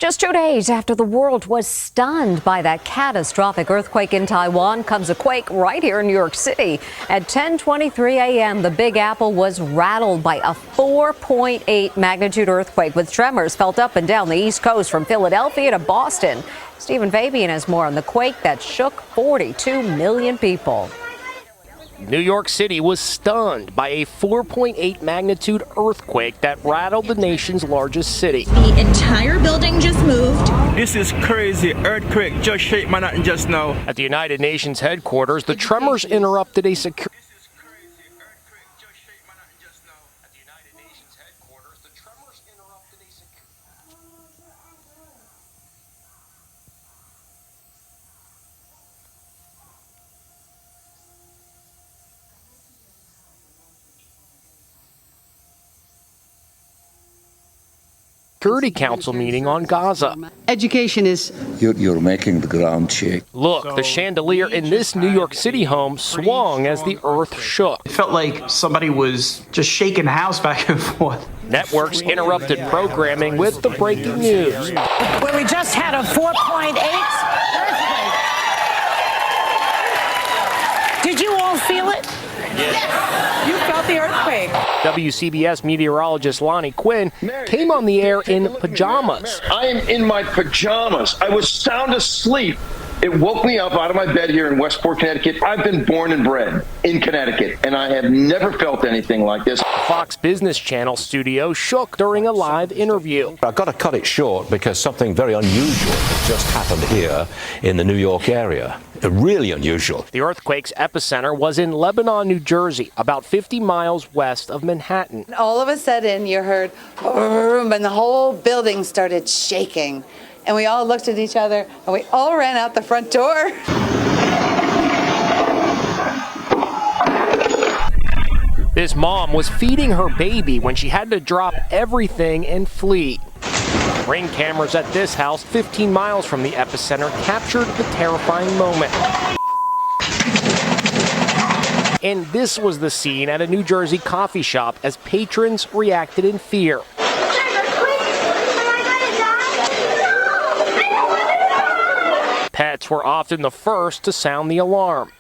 Just 2 days after the world was stunned by that catastrophic earthquake in Taiwan comes a quake right here in New York City. At 10:23 a.m., the Big Apple was rattled by a 4.8 magnitude earthquake with tremors felt up and down the East Coast from Philadelphia to Boston. Stephen Fabian has more on the quake that shook 42 million people. New York City was stunned by a 4.8 magnitude earthquake that rattled the nation's largest city. The entire building just moved. This is crazy. Earthquake just shake Manhattan just now. At the United Nations headquarters, the tremors interrupted a security. Security Council meeting on Gaza. Education is... You're making the ground shake. Look, the chandelier in this New York City home swung as the earth shook. It felt like somebody was just shaking the house back and forth. Networks interrupted programming with the breaking news. Where we just had a 4.8 earthquake. Did you all feel it? Yes. You felt the earthquake. WCBS meteorologist Lonnie Quinn came on the air in pajamas. I am in my pajamas. I was sound asleep. It woke me up out of my bed here in Westport, Connecticut. I've been born and bred in Connecticut, and I have never felt anything like this. Fox Business Channel studio shook during a live interview. I've got to cut it short because something very unusual has just happened here in the New York area. Really unusual. The earthquake's epicenter was in Lebanon, New Jersey, about 50 miles west of Manhattan. All of a sudden, you heard, and the whole building started shaking. And we all looked at each other, and we all ran out the front door. This mom was feeding her baby when she had to drop everything and flee. Ring cameras at this house, 15 miles from the epicenter, captured the terrifying moment. And this was the scene at a New Jersey coffee shop as patrons reacted in fear. Pets were often the first to sound the alarm.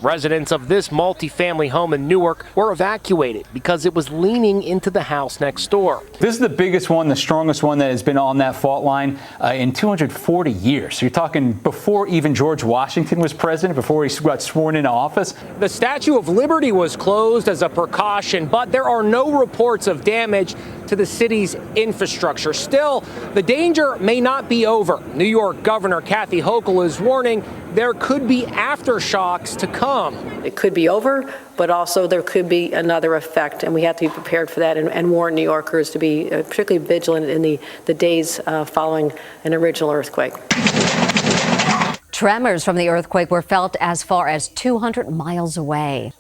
Residents of this multi-family home in Newark were evacuated because it was leaning into the house next door. This is the biggest one, the strongest one that has been on that fault line in 240 years. So you're talking before even George Washington was president, before he got sworn into office. The Statue of Liberty was closed as a precaution, but there are no reports of damage to the city's infrastructure. Still, the danger may not be over. New York Governor Kathy Hochul is warning there could be aftershocks to come. It could be over, but also there could be another effect, and we have to be prepared for that and warn New Yorkers to be particularly vigilant in the days following an original earthquake. Tremors from the earthquake were felt as far as 200 miles away.